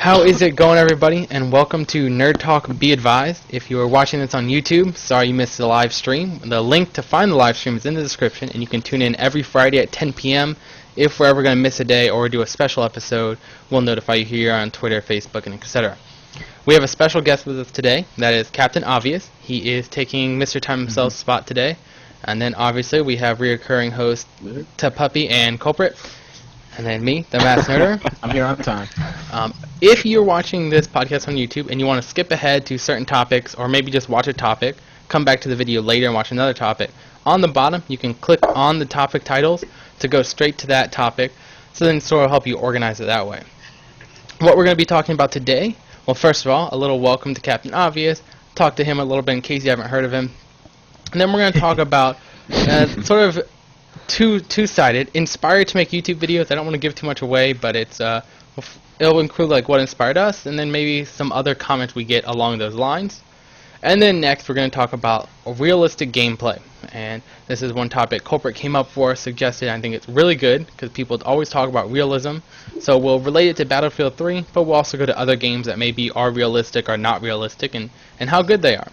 How is it going, everybody? And welcome to Nerd Talk. Be advised, if you are watching this on YouTube, sorry you missed the live stream. The link to find the live stream is in the description, and you can tune in every Friday at 10 p.m. If we're ever going to miss a day or do a special episode, we'll notify you here on Twitter, Facebook, and etc. We have a special guest with us today. That is Captain Obvious. He is taking MrTimeItself's spot today. And then, obviously, we have reoccurring host MrTehPuppy and Culprit. And then me, the MassNERDerer. I'm here on time. If you're watching this podcast on YouTube and you want to skip ahead to certain topics, or maybe just watch a topic, come back to the video later and watch another topic, on the bottom you can click on the topic titles to go straight to that topic, so then sort of help you organize it that way. What we're going to be talking about today, well, first of all, a little welcome to Captain Obvious, talk to him a little bit in case you haven't heard of him, and then we're going to talk about sort of two-sided, inspired to make YouTube videos. I don't want to give too much away, but it'll include like what inspired us, and then maybe some other comments we get along those lines. And then next, we're going to talk about realistic gameplay, and this is one topic Culprit came up for, suggested. I think it's really good because people always talk about realism. So we'll relate it to Battlefield 3, but we'll also go to other games that maybe are realistic or not realistic, and how good they are.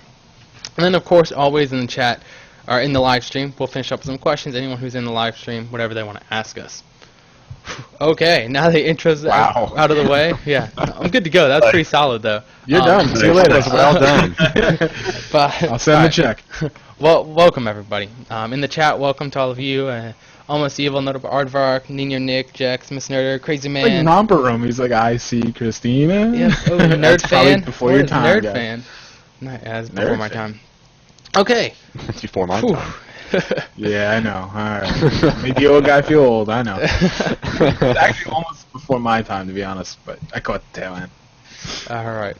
And then, of course, always in the chat, or in the live stream, we'll finish up with some questions. Anyone who's in the live stream, whatever they want to ask us. Okay, now the intro's out of the way. Yeah, I'm good to go. That's pretty solid, though. You're done. See you later. Well done. But, I'll send the check. Well, welcome, everybody. In the chat, welcome to all of you. Almost Evil, Notable Aardvark, Nino Nick, Jax, MassNERDerer, Crazy Man. Like Romper Room. He's like, I see Christina. Yeah, Nerd Fan. Before your time, Nerd guys. Fan. Nah, yeah, it's before my time. Okay. It's before my time. Yeah, I know. All right. Make the old guy feel old. I know. It's actually almost before my time, to be honest, but I caught the tail end. All right.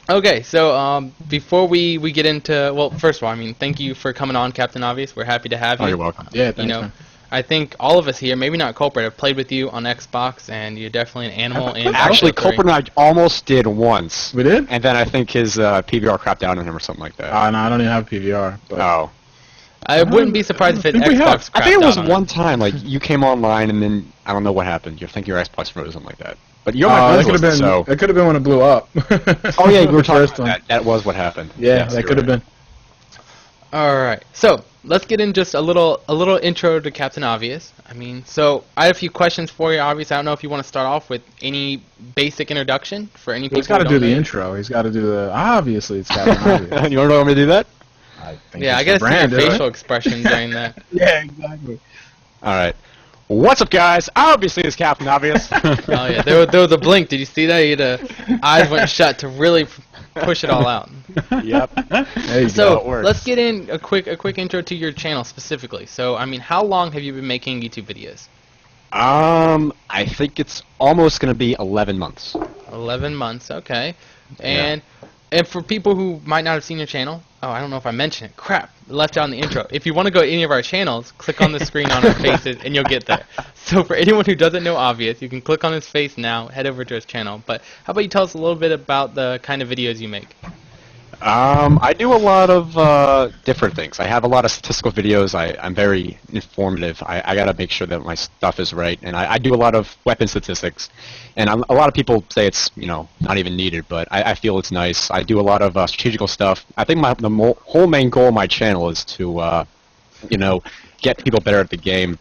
Okay, so before we get into, well, first of all, I mean, thank you for coming on, Captain Obvious. We're happy to have you. Oh, you're welcome. Yeah, thanks, man. I think all of us here, maybe not Culprit, have played with you on Xbox, and you're definitely an animal in Actually, Battlefield 3. Culprit and I almost did once. We did? And then I think his PVR crapped out on him or something like that. No, I don't even have a PVR. But Oh. I wouldn't be surprised if it think we have. Xbox I think it was crapped out on one time, like, you came online and then, I don't know what happened. You think your Xbox froze or something like that. But you're my that friends could have list, been. so... That could have been when it blew up. Oh, yeah, we were talking First about one. that. That was what happened. Yeah, Yes, that you're could have right. been. Alright, so let's get in just a little intro to Captain Obvious. I mean, so I have a few questions for you, Obvious. I don't know if you want to start off with any basic introduction for any people. He's got to who do don't the know you. intro. He's got to do the. Obviously, it's Captain Obvious. You want to know me to do that? I think Yeah, I it's the gotta see brand, your isn't facial it? expression during that. Yeah, exactly. All right. What's up, guys? Obviously, it's Captain Obvious. Oh yeah, there was a blink. Did you see that? He had eyes went shut to really push it all out. Yep. There you So go. works. let's get in a quick intro to your channel specifically. So I mean, how long have you been making YouTube videos? I think it's almost going to be 11 months. 11 months, okay. And for people who might not have seen your channel, oh, I don't know if I mentioned it. Crap, left out in the intro. If you want to go to any of our channels, click on the screen on our faces, and you'll get there. So for anyone who doesn't know Obvious, you can click on his face now, head over to his channel. But how about you tell us a little bit about the kind of videos you make? I do a lot of different things. I have a lot of statistical videos. I'm very informative. I gotta make sure that my stuff is right, and I do a lot of weapon statistics. And a lot of people say it's not even needed, but I feel it's nice. I do a lot of strategical stuff. I think the whole main goal of my channel is to get people better at the game.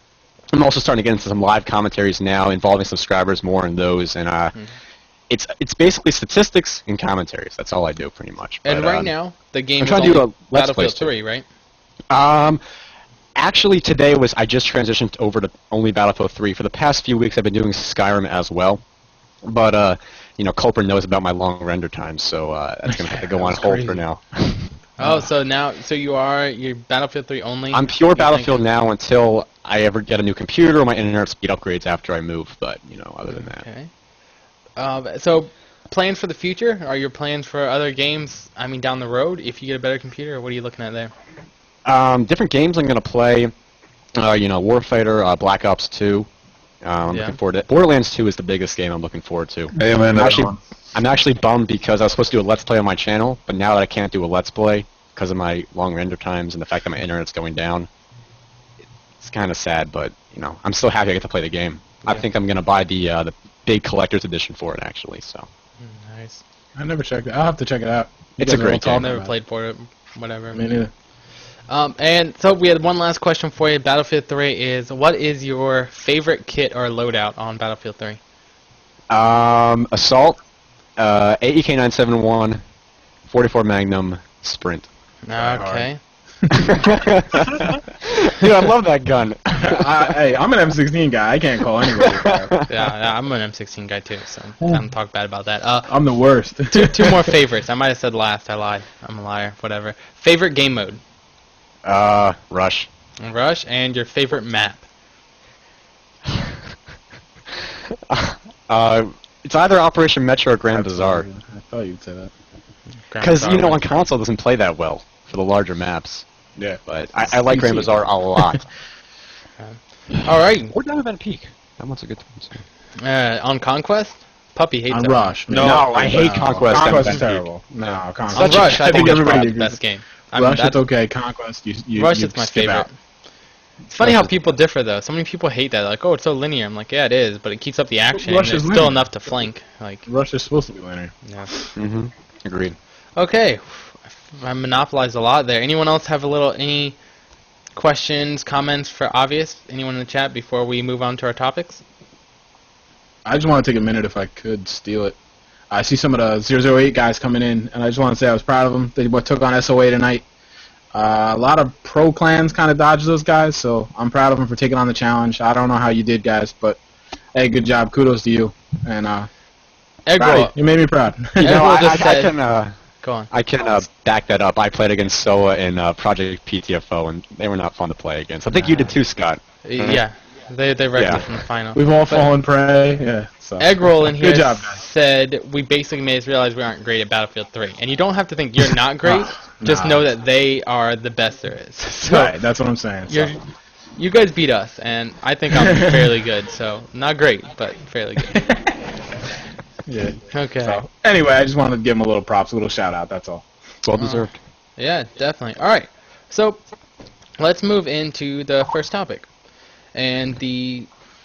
I'm also starting to get into some live commentaries now, involving subscribers more in those, and It's basically statistics and commentaries. That's all I do, pretty much. And But, right now, the game I'm is trying to do only a Let's Battlefield Play 3, right? Actually, today I just transitioned over to only Battlefield 3. For the past few weeks, I've been doing Skyrim as well. But, Culper knows about my long render times, so that's going to have to go on hold for now. Oh, so you're Battlefield 3 only? I'm pure you Battlefield now until I ever get a new computer or my internet speed upgrades after I move, but, other than that. Okay. So, plans for the future? Are your plans for other games, I mean, down the road, if you get a better computer, or what are you looking at there? Different games I'm going to play, Warfighter, Black Ops 2. I'm looking forward to it. Borderlands 2 is the biggest game I'm looking forward to. Hey, man, I'm actually bummed because I was supposed to do a Let's Play on my channel, but now that I can't do a Let's Play because of my long render times and the fact that my internet's going down, it's kind of sad, but, I'm still happy I get to play the game. I think I'm going to buy the big collector's edition for it, actually. So Nice. I never checked it. I'll have to check it out. You It's a guys great won't talk game. Never about played for it. Whatever. it. Me neither. And so we had one last question for you. Battlefield 3 is, what is your favorite kit or loadout on Battlefield 3? Assault, AEK 971, 44 Magnum, Sprint. Okay. Dude, I love that gun. Hey, I'm an M16 guy. I can't call anybody. Yeah, I'm an M16 guy too, so don't talk bad about that. I'm the worst. Two more favorites. I might have said last. I lied. I'm a liar. Whatever. Favorite game mode? Rush. Rush. And your favorite map? It's either Operation Metro or Grand Bazaar. I thought you'd say that. Because, you know, on console it doesn't play that well for the larger maps. Yeah. But I like Grand Bazaar a lot. All right. Or down at Peak. That one's a good time, too. On Conquest? Puppy hates On that Rush. No, I hate Conquest. Conquest I'm is terrible. No, Conquest. On Rush, I think it's everybody probably the agrees. best game. Rush, it's okay. Conquest, you Rush you is my skip favorite. out. It's funny how Rush is- people differ, though. So many people hate that. Like, oh, it's so linear. I'm like, yeah, it is, but it keeps up the action. Rush And is it's still linear. enough to flank. Like, Rush is supposed to be linear. yeah. Mm-hmm. Agreed. Okay. I monopolized a lot there. Anyone else have any questions, comments for Obvious? Anyone in the chat before we move on to our topics? I just want to take a minute if I could steal it. I see some of the 008 guys coming in, and I just want to say I was proud of them. They took on SOA tonight. A lot of pro clans kind of dodged those guys, so I'm proud of them for taking on the challenge. I don't know how you did, guys, but hey, good job. Kudos to you. And Eggroll, you made me proud. You know, Eggroll I just said- can go on. I can back that up. I played against SOA in Project PTFO, and they were not fun to play against. I think you did too, Scott. Yeah. They wrecked Yeah. us in the final. We've all fallen prey. Yeah. So. Eggroll in here Good job, guys. said, we basically made us realize we aren't great at Battlefield 3. And you don't have to think you're not great. Just Nah. know that they are the best there is. So Right, that's what I'm saying. So. you guys beat us, and I think I'm fairly good. So not great, but fairly good. Yeah. Okay. So, anyway, I just wanted to give him a little props, a little shout out. That's all. Well deserved. Yeah, definitely. All right. So let's move into the first topic. And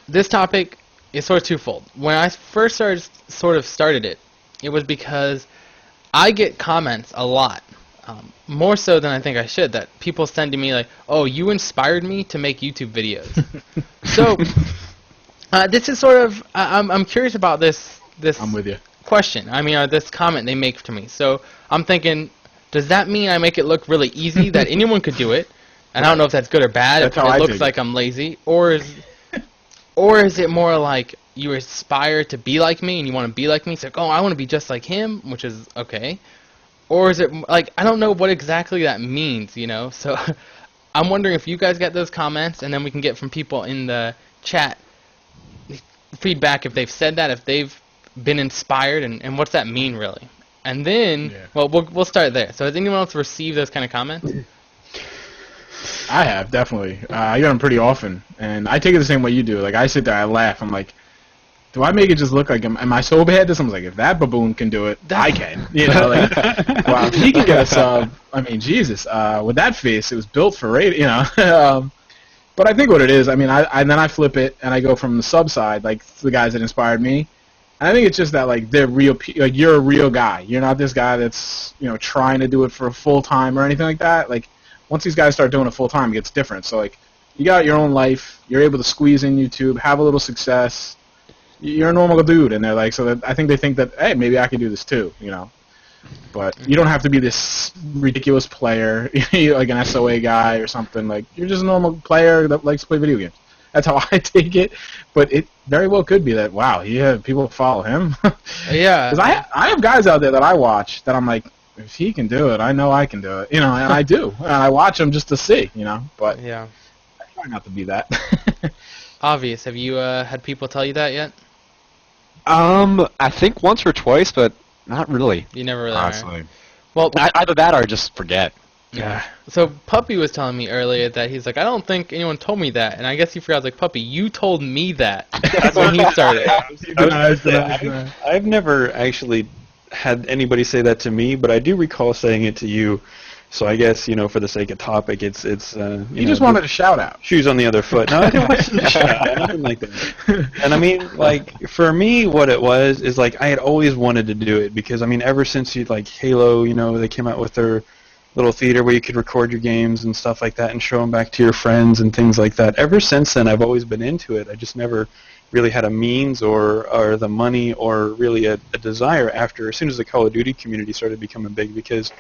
this topic is sort of twofold. When I first started it, it was because I get comments a lot, more so than I think I should, that people send to me like, "Oh, you inspired me to make YouTube videos." So this is sort of I'm curious about this I'm with you. question. I mean, this comment they make to me. So I'm thinking, does that mean I make it look really easy that anyone could do it? And I don't know if that's good or bad. That's If how I it looks take like I'm lazy, or is it more like you aspire to be like me and you want to be like me? It's like, oh, I want to be just like him, which is okay. Or is it like, I don't know what exactly that means, you know? So I'm wondering if you guys get those comments, and then we can get from people in the chat feedback if they've said that, if they've been inspired, and what's that mean really? And then, Yeah. well, we'll start there. So has anyone else received those kind of comments? I have, definitely. I get them pretty often, and I take it the same way you do. Like, I sit there, I laugh, I'm like, do I make it just look like, am I so bad? This, I'm like, if that baboon can do it, I can. You know, like, wow, if he can get a sub, I mean, Jesus, with that face, it was built for radio, you know. But I think what it is, I mean, then I flip it, and I go from the sub side, like, the guys that inspired me, and I think it's just that, like, they're real, like, you're a real guy. You're not this guy that's, you know, trying to do it for full time or anything like that. Like, once these guys start doing it full time, it gets different. So, like, you got your own life. You're able to squeeze in YouTube, have a little success. You're a normal dude, and they're like, so that, I think they think that, hey, maybe I can do this too, you know. But you don't have to be this ridiculous player, like an SOA guy or something. Like, you're just a normal player that likes to play video games. That's how I take it. But it very well could be that, wow, yeah, people follow him. Yeah. Because I have guys out there that I watch that I'm like, if he can do it, I know I can do it. You know, and I do. And I watch them just to see, you know. But Yeah. I try not to be that. Obvious. Have you had people tell you that yet? I think once or twice, but not really. You never really. Right? Honestly. Well, Either that or I just forget. yeah. So Puppy was telling me earlier that he's like, I don't think anyone told me that, and I guess he forgot. I was like, Puppy, you told me that when he started. I've never actually had anybody say that to me, but I do recall saying it to you So I guess, for the sake of topic, it's You just wanted a shout out. Shoes on the other foot. No, I didn't want to shout out. Nothing like that. And I mean, like, for me, what it was is, like, I had always wanted to do it because, I mean, ever since like Halo, they came out with their little theater where you could record your games and stuff like that and show them back to your friends and things like that. Ever since then, I've always been into it. I just never really had a means or the money or really a desire after, as soon as the Call of Duty community started becoming big, because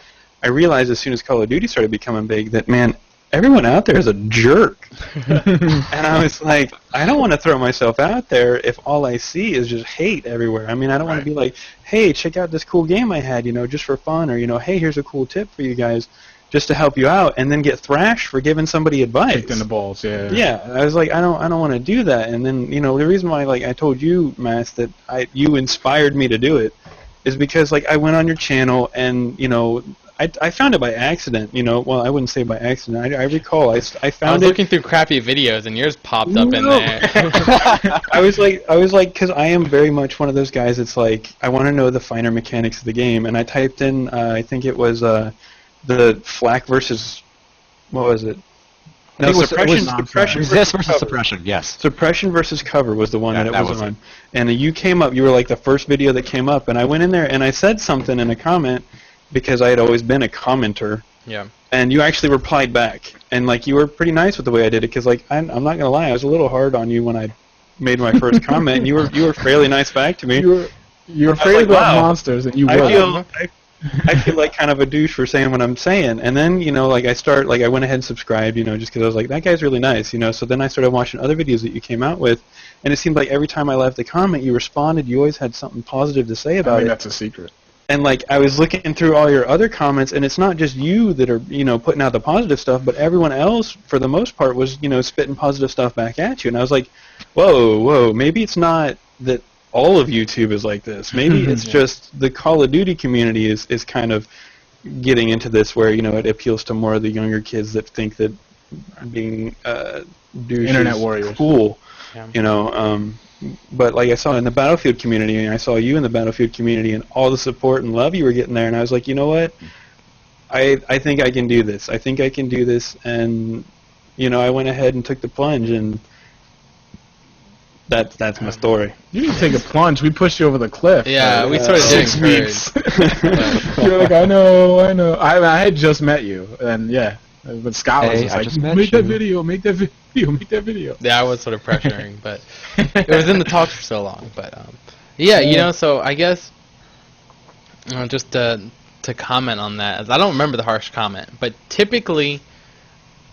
I realized as soon as Call of Duty started becoming big that, man, everyone out there is a jerk. And I was like, I don't want to throw myself out there if all I see is just hate everywhere. I mean, I don't want to be like, hey, check out this cool game I had, just for fun, or, hey, here's a cool tip for you guys just to help you out, and then get thrashed for giving somebody advice. Kicked in the balls, yeah. Yeah, I was like, I don't want to do that. And then, the reason why, like, I told you, Mass, that you inspired me to do it is because, like, I went on your channel and, I found it by accident, well, I wouldn't say by accident. I recall I found it. I was looking through crappy videos and yours popped up in there. I was like, because I am very much one of those guys that's like, I want to know the finer mechanics of the game, and I typed in, I think it was the flak versus, what was it? No, suppression Resist versus suppression, yes. Suppression versus cover was the one that it was on. It. And you came up, you were like the first video that came up, and I went in there and I said something in a comment, because I had always been a commenter. Yeah. And you actually replied back, and like you were pretty nice with the way I did it, because like I'm not gonna lie, I was a little hard on you when I made my first comment, and you were fairly nice back to me. You were afraid about monsters, and you were. I feel like kind of a douche for saying what I'm saying, and then I went ahead and subscribed, just because I was like, that guy's really nice, So then I started watching other videos that you came out with, and it seemed like every time I left a comment, you responded. You always had something positive to say about it. That's a secret. And like I was looking through all your other comments, and it's not just you that are putting out the positive stuff, but everyone else for the most part was spitting positive stuff back at you. And I was like, whoa, maybe it's not that all of YouTube is like this. Maybe it's just the Call of Duty community is kind of getting into this where it appeals to more of the younger kids that think that being douche internet is warriors cool. Yeah. But like I saw in the Battlefield community, and I saw you in the Battlefield community, and all the support and love you were getting there, and I was like, you know what? I think I can do this. I think I can do this, and I went ahead and took the plunge, and that's my story. You didn't take a plunge. We pushed you over the cliff. Yeah, we started getting 6 weeks. You're like, I know. I had just met you, and yeah. But Scott was just like, make that video. Yeah, I was sort of pressuring, but it was in the talks for so long. But yeah, so I guess just to comment on that, I don't remember the harsh comment, but typically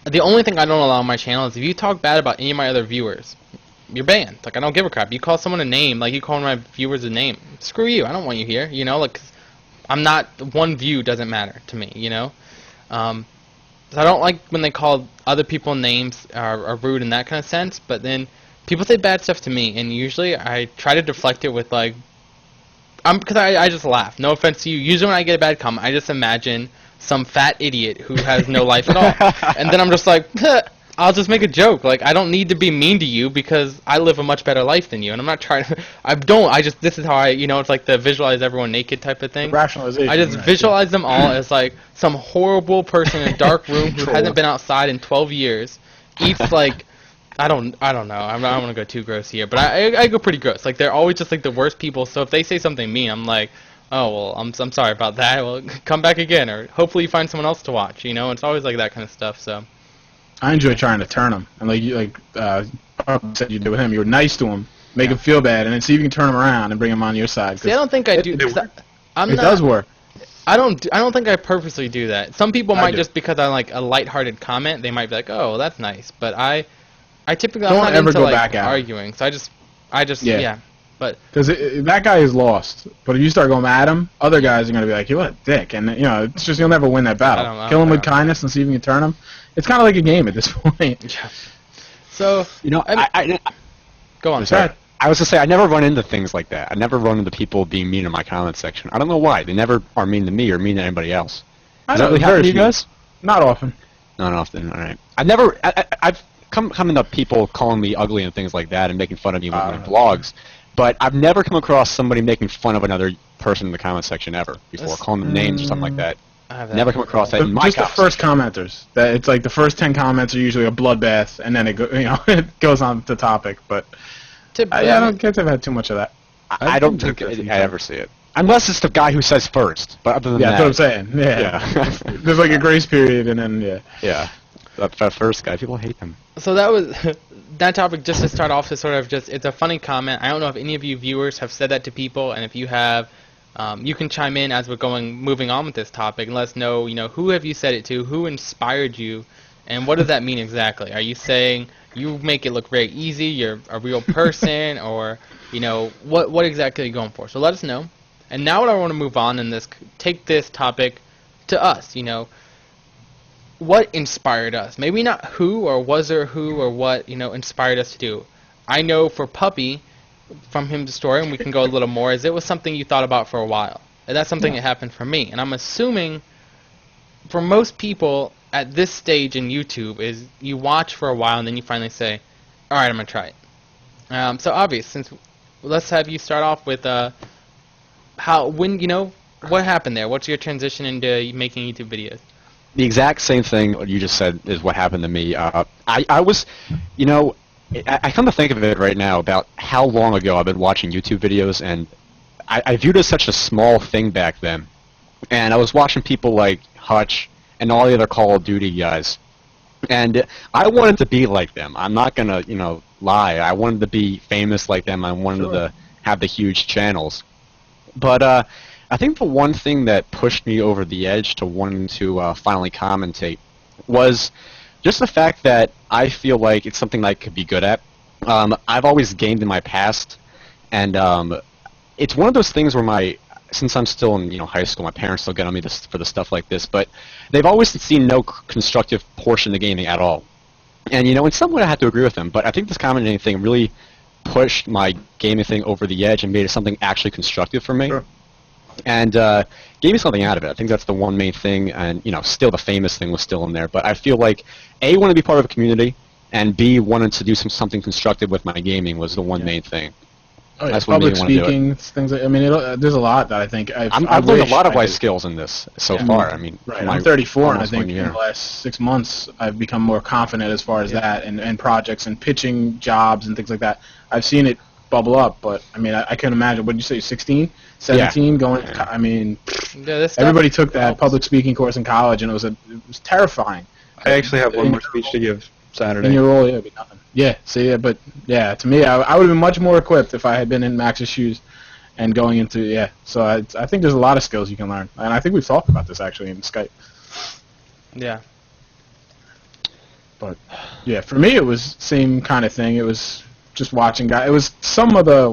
the only thing I don't allow on my channel is if you talk bad about any of my other viewers, you're banned. Like, I don't give a crap. You call someone a name, like you call my viewers a name. Screw you. I don't want you here. Like, I'm not, one view doesn't matter to me. I don't like when they call other people names are rude in that kind of sense, but then people say bad stuff to me, and usually I try to deflect it with, like, because I just laugh. No offense to you. Usually when I get a bad comment, I just imagine some fat idiot who has no life at all. And then I'm just like, I'll just make a joke. Like, I don't need to be mean to you because I live a much better life than you, and I'm not trying to, this is how I, it's like the visualize everyone naked type of thing. Rationalization. I just visualize them all as like some horrible person in a dark room who hasn't been outside in 12 years, eats like, I don't know. I don't want to go too gross here, but I go pretty gross. Like, they're always just like the worst people, so if they say something mean, I'm like, oh, well, I'm sorry about that. Well, come back again, or hopefully you find someone else to watch, It's always like that kind of stuff, so. I enjoy trying to turn him, and like said you did with him, you were nice to him, make him feel bad, and then see if you can turn him around and bring him on your side. See, I don't think I do. It does work. I don't think I purposely do that. Some people might just because I like a lighthearted comment, they might be like, oh, well, that's nice. But I typically I'm not into like arguing, so I just yeah. But because that guy is lost, but if you start going at him, other guys are gonna be like, "You what a dick," and it's just you'll never win that battle. Kill him with kindness and see if you can turn him. It's kind of like a game at this point. Yeah. So I go on. Sorry. I was to say I never run into things like that. I never run into people being mean in my comment section. I don't know why. They never are mean to me or mean to anybody else. Does that really happen to you guys? Not often. Not often. All right. I've come into people calling me ugly and things like that and making fun of me with my blogs. But I've never come across somebody making fun of another person in the comment section ever before, calling them names or something like that. I have that. Never come across that in my Just the house. first commenters. That it's like the first 10 comments are usually a bloodbath, and then it goes on to topic. But I don't guess I've had too much of that. I don't think I ever see it. Unless it's the guy who says first. But other than Yeah, that, that's what I'm saying. Yeah. There's like a grace period, and then yeah. That first guy, people hate him. So that was that topic. Just to start off, is sort of just it's a funny comment. I don't know if any of you viewers have said that to people, and if you have, you can chime in as we're moving on with this topic and let us know. Who have you said it to? Who inspired you? And what does that mean exactly? Are you saying you make it look very easy? You're a real person, or what exactly are you going for? So let us know. And now what I want to move on and take this topic to us. What inspired us? Maybe not who, or was there who, or what inspired us to do. I know for Puppy, from his story, and we can go a little more, is it was something you thought about for a while. And that's something that happened for me. And I'm assuming for most people at this stage in YouTube is you watch for a while and then you finally say, all right, I'm going to try it. So obvious, let's have you start off with what happened there? What's your transition into making YouTube videos? The exact same thing you just said is what happened to me. I was, I come to think of it right now about how long ago I've been watching YouTube videos, and I viewed it as such a small thing back then. And I was watching people like Hutch and all the other Call of Duty guys, and I wanted to be like them. I'm not gonna, lie. I wanted to be famous like them. I wanted to have the huge channels. But I think the one thing that pushed me over the edge to wanting to finally commentate was just the fact that I feel like it's something I could be good at. I've always gamed in my past, and it's one of those things where since I'm still in high school, my parents still get on me for the stuff like this, but they've always seen no constructive portion of the gaming at all. And in some way I have to agree with them, but I think this commentating thing really pushed my gaming thing over the edge and made it something actually constructive for me. Sure. And gave me something out of it. I think that's the one main thing, and still the famous thing was still in there. But I feel like A, wanted to be part of a community, and B, wanted to do something constructive with my gaming was the one main thing. Oh, yeah. That's what made Public me want to do it. speaking, things like, I mean, there's a lot that I think I've learned a lot of life skills in this so far. I mean, Right. my I'm 34, and I almost 1 think year. in the last 6 months I've become more confident as far as that and projects and pitching jobs and things like that. I've seen it bubble up, but I mean, I can imagine. What did you say, 16, 17, going? I mean, everybody took that public speaking course in college, and it was terrifying. I actually have one more speech to give Saturday. In your role, it'd be nothing. Yeah, see, but yeah, to me, I would have been much more equipped if I had been in Max's shoes and going into, So I think there's a lot of skills you can learn, and I think we've talked about this actually in Skype. Yeah. But yeah, for me, it was same kind of thing. It was just watching guys. It was some of the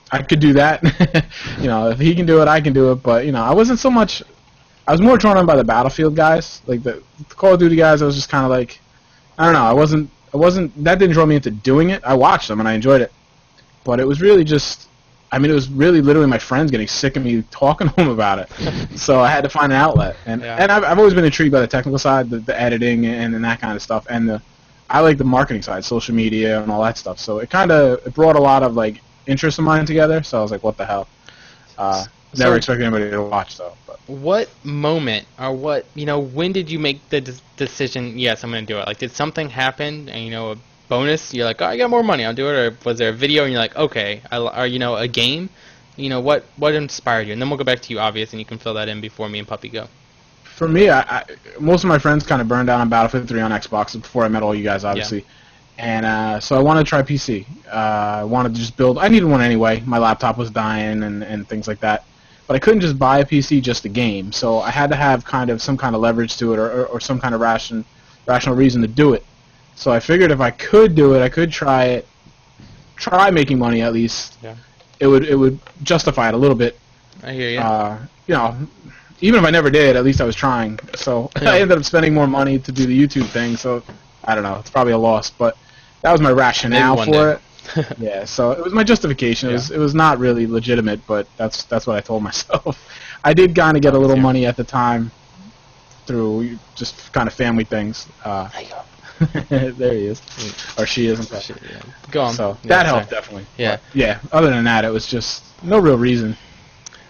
I could do that. If he can do it, I can do it. But I wasn't so much. I was more drawn on by the Battlefield guys, like the Call of Duty guys. I was just kind of like, I don't know. I wasn't. That didn't draw me into doing it. I watched them and I enjoyed it, but it was really just. I mean, it was really literally my friends getting sick of me talking to them about it. So I had to find an outlet, and I've always been intrigued by the technical side, the editing and that kind of stuff, and I like the marketing side, social media and all that stuff. So it brought a lot of like interests of mine together. So I was like, what the hell? Never expected anybody to watch though. But. What moment or when did you make the decision? Yes, I'm going to do it. Like, did something happen and a bonus? You're like, oh, I got more money, I'll do it. Or was there a video and you're like, okay, or a game? What inspired you? And then we'll go back to you, obvious, and you can fill that in before me and Puppy go. For me, most of my friends kind of burned down on Battlefield 3 on Xbox before I met all you guys, obviously. Yeah. And so I wanted to try PC. I wanted to just build. I needed one anyway. My laptop was dying and things like that. But I couldn't just buy a PC just to game. So I had to have some kind of leverage to it or some kind of rational reason to do it. So I figured if I could do it, I could try making money at least. Yeah. It would justify it a little bit. I hear you. Even if I never did, at least I was trying. So I ended up spending more money to do the YouTube thing. So I don't know. It's probably a loss, but that was my rationale for it. Yeah. So it was my justification. It was not really legitimate, but that's what I told myself. I did kind of get a little money at the time through just kind of family things. There he is, or she is. Go on. So that helped definitely. Yeah. But, yeah. Other than that, it was just no real reason.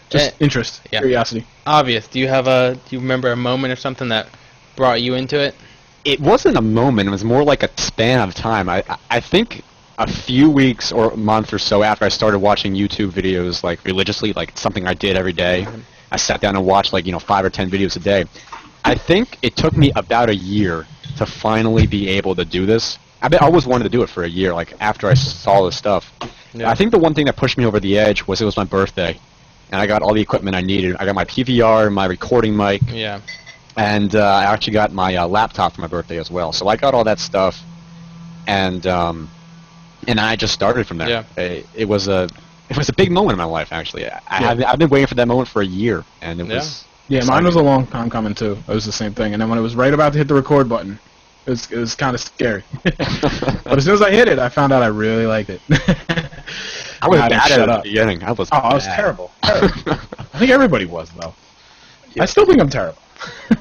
Just interest, yeah. curiosity. Obvious. Do you remember a moment or something that brought you into it? It wasn't a moment. It was more like a span of time. I think a few weeks or a month or so after I started watching YouTube videos like religiously, like something I did every day. I sat down and watched 5 or 10 videos a day. I think it took me about a year to finally be able to do this. I always wanted to do it for a year, like after I saw this stuff. Yeah. I think the one thing that pushed me over the edge was it was my birthday, and I got all the equipment I needed. I got my PVR, my recording mic, Yeah. and I actually got my laptop for my birthday as well. So I got all that stuff, and I just started from there. Yeah. It was a big moment in my life, actually. I've been waiting for that moment for a year, and it was. Yeah, mine was a long time coming too. It was the same thing, and then when it was right about to hit the record button, it was kind of scary. But as soon as I hit it, I found out I really liked it. I was bad at it shut at up. the beginning. I was. I was bad. terrible. I think everybody was though. Yeah. I still think I'm terrible.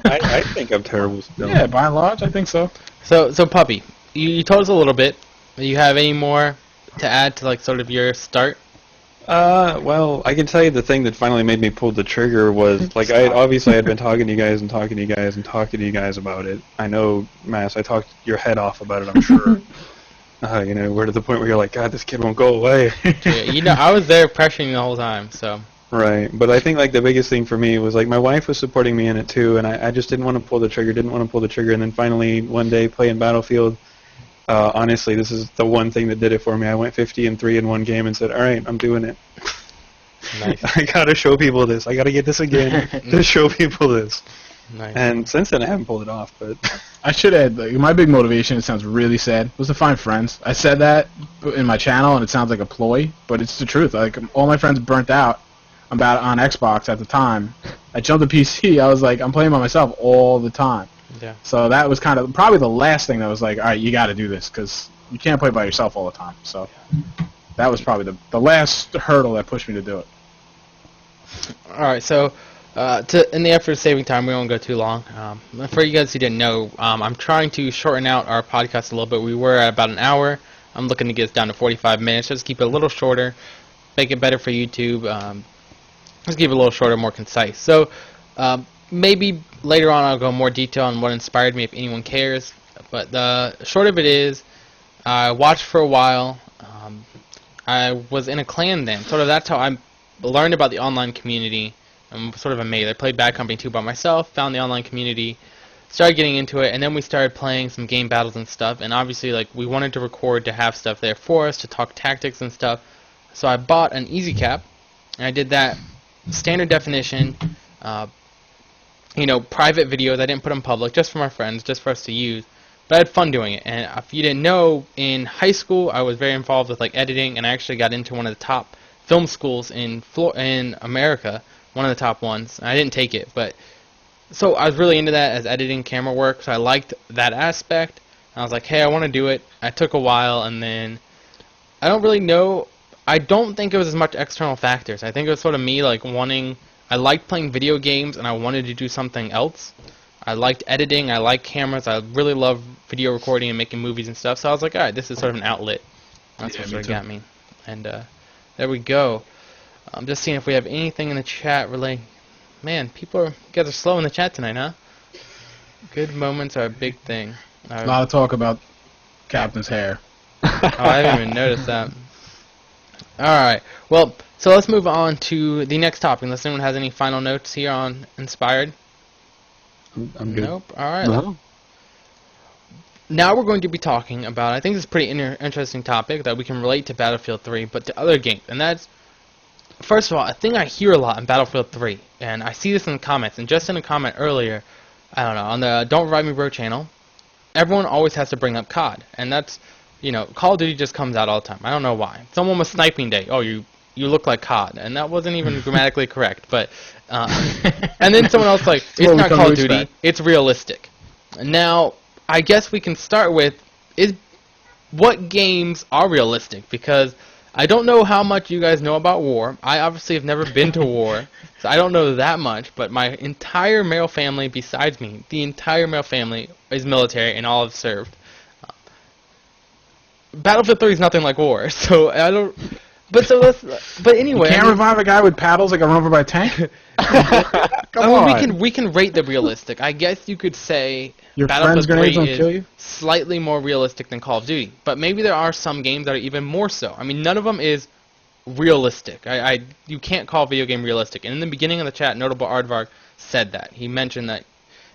I think I'm terrible still. Yeah, by and large, I think so. So Puppy, you told us a little bit. Do you have any more to add to sort of your start? Well, I can tell you the thing that finally made me pull the trigger was, I had been talking to you guys and talking to you guys and talking to you guys about it. I know, Mass, I talked your head off about it, I'm sure. We're to the point where you're like, God, this kid won't go away. Yeah, I was there pressuring you the whole time, so. Right, but I think, the biggest thing for me was, my wife was supporting me in it, too, and I just didn't want to pull the trigger, and then finally, one day, playing Battlefield, honestly, this is the one thing that did it for me. I went 50-3 in one game and said, all right, I'm doing it. Nice. I gotta show people this. I gotta get this again to show people this. Nice. And since then, I haven't pulled it off. But I should add, my big motivation, it sounds really sad, was to find friends. I said that in my channel, and it sounds like a ploy, but it's the truth. All my friends burnt out on Xbox at the time. I jumped to PC. I was like, I'm playing by myself all the time. Yeah. So that was kind of probably the last thing that was like, all right, you got to do this because you can't play by yourself all the time. So that was probably the last hurdle that pushed me to do it. All right, so in the effort of saving time, we won't go too long. For you guys who didn't know, I'm trying to shorten out our podcast a little bit. We were at about an hour. I'm looking to get us down to 45 minutes. Just keep it a little shorter, make it better for YouTube. Just keep it a little shorter, more concise. So maybe later on I'll go more detail on what inspired me if anyone cares. But the short of it is, I watched for a while. I was in a clan then. Sort of that's how I learned about the online community. I'm sort of amazed. I played Bad Company 2 by myself, found the online community, started getting into it, and then we started playing some game battles and stuff. And obviously, we wanted to record to have stuff there for us, to talk tactics and stuff. So I bought an Easy Cap, and I did that standard definition, private videos. I didn't put them public, just for my friends, just for us to use. But I had fun doing it. And if you didn't know, in high school, I was very involved with editing, and I actually got into one of the top film schools in America, one of the top ones. I didn't take it, but so I was really into that as editing camera work. So I liked that aspect. And I was like, hey, I want to do it. I took a while, and then I don't really know. I don't think it was as much external factors. I think it was sort of me wanting. I liked playing video games, and I wanted to do something else. I liked editing. I liked cameras. I really love video recording and making movies and stuff. So I was like, all right, this is sort of an outlet. That's what sort of got me. And there we go. I'm just seeing if we have anything in the chat relating. Man, you guys are slow in the chat tonight, huh? Good moments are a big thing. A lot of talk about Captain's hair. I haven't even noticed that. Alright, well, so let's move on to the next topic, unless anyone has any final notes here on Inspired. I'm good. Nope, alright. No. Now we're going to be talking about, I think this is a pretty interesting topic that we can relate to Battlefield 3, but to other games, and that's, first of all, a thing I hear a lot in Battlefield 3, and I see this in the comments, and just in a comment earlier, I don't know, on the Don't Revive Me Bro channel, everyone always has to bring up COD, and that's, Call of Duty just comes out all the time. I don't know why. Someone was sniping day. Oh, you look like COD, and that wasn't even grammatically correct. But and then someone else it's not Call of Duty. It's realistic. Now, I guess we can start with what games are realistic, because I don't know how much you guys know about war. I obviously have never been to war, so I don't know that much. But my entire male family, besides me, the entire male family is military, and all have served. Battlefield 3 is nothing like war, so But anyway, You can't revive a guy with paddles like a run over by a tank? Come on. we can rate the realistic. I guess you could say Your Battlefield friend's grenades 3 don't kill you? is slightly more realistic than Call of Duty, but maybe there are some games that are even more so. I mean, none of them is realistic. You can't call a video game realistic. And in the beginning of the chat, Notable Aardvark said that. He mentioned that,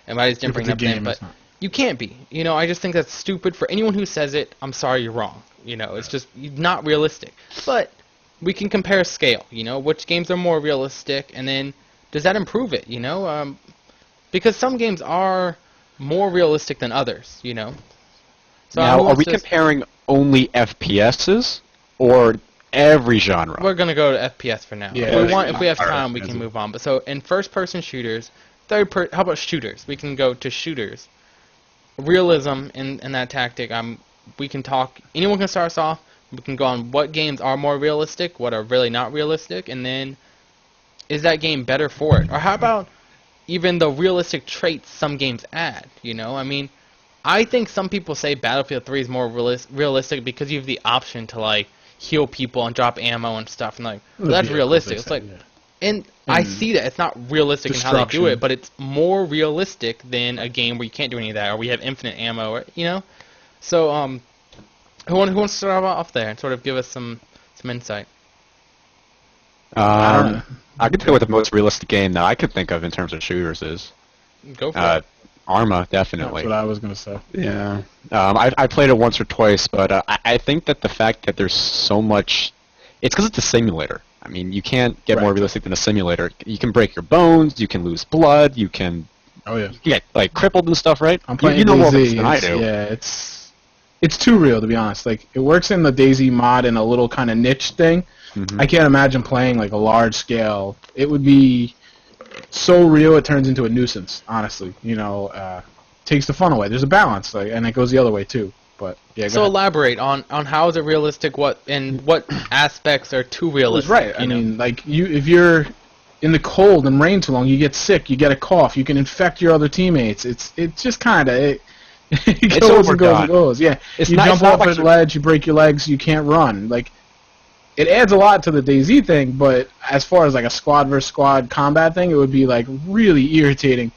and I just didn't bring that up in, but you can't be. You know, I just think that's stupid. For anyone who says it, I'm sorry, you're wrong. You know, it's just not realistic. But we can compare scale, you know, which games are more realistic, and then does that improve it, you know? Because some games are more realistic than others, you know? So now, are we comparing only FPSs or every genre? We're going to go to FPS for now. Yeah, if we have time, we can move on. But so in first-person shooters, how about shooters? We can go to shooters. Realism in that tactic, we can talk, anyone can start us off. We can go on what games are more realistic, what are really not realistic, and then is that game better for it? Or how about even the realistic traits some games add, you know? I mean, I think some people say Battlefield 3 is more realistic because you have the option to, like, heal people and drop ammo and stuff, and, like, well, that's realistic. It's like, and I see that. It's not realistic in how they do it, but it's more realistic than a game where you can't do any of that, or we have infinite ammo, or, you know? So, who wants to start off there and sort of give us some insight? I can tell you what the most realistic game that I could think of in terms of shooters is. Go for it. Arma, definitely. That's what I was going to say. Yeah. I played it once or twice, but I think that the fact that there's so much... It's because it's a simulator. I mean, you can't get more realistic than a simulator. You can break your bones, you can lose blood, you can... Oh, yeah. You get, like, crippled and stuff, right? I'm playing you know more DayZ, than I do. Yeah, it's too real, to be honest. Like, it works in the DayZ mod in a little kind of niche thing. Mm-hmm. I can't imagine playing, like, a large scale. It would be so real it turns into a nuisance, honestly. You know, takes the fun away. There's a balance, like, and it goes the other way, too. But, yeah, so elaborate on how is it realistic, what aspects are too realistic. That's right. I mean, like, if you're in the cold and rain too long, you get sick, you get a cough, you can infect your other teammates. It's just kind of... It goes and goes and goes. Yeah, you jump off a ledge, you break your legs, you can't run. Like, it adds a lot to the DayZ thing, but as far as like a squad versus squad combat thing, it would be like really irritating.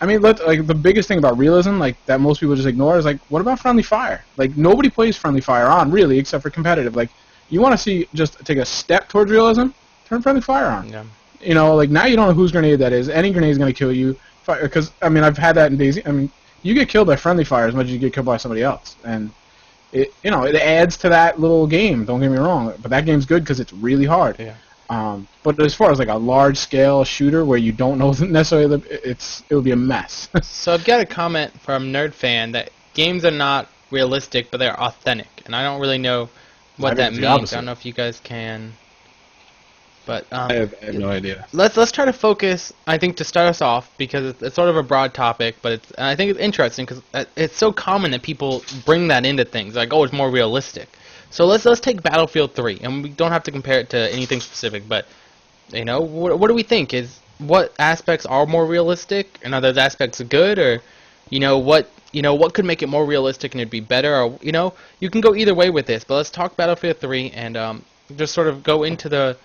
I mean, like the biggest thing about realism, like that most people just ignore, is like, what about friendly fire? Like nobody plays friendly fire on really, except for competitive. Like, you want to see just take a step towards realism, turn friendly fire on. Yeah. You know, like now you don't know whose grenade that is. Any grenade is going to kill you. Because I mean, I've had that in DayZ. I mean, you get killed by friendly fire as much as you get killed by somebody else, and it adds to that little game. Don't get me wrong, but that game's good because it's really hard. Yeah. But as far as like a large scale shooter where you don't know necessarily, it would be a mess. So I've got a comment from NerdFan that games are not realistic, but they're authentic, and I don't really know what that means. I don't know if you guys can. But I have no idea. Let's try to focus. I think to start us off, because it's sort of a broad topic, but I think it's interesting because it's so common that people bring that into things like, oh, it's more realistic. So let's take Battlefield 3, and we don't have to compare it to anything specific, but you know, what do we think? What aspects are more realistic, and are those aspects good, or what could make it more realistic and it'd be better, or you can go either way with this. But let's talk Battlefield 3 and just sort of go into the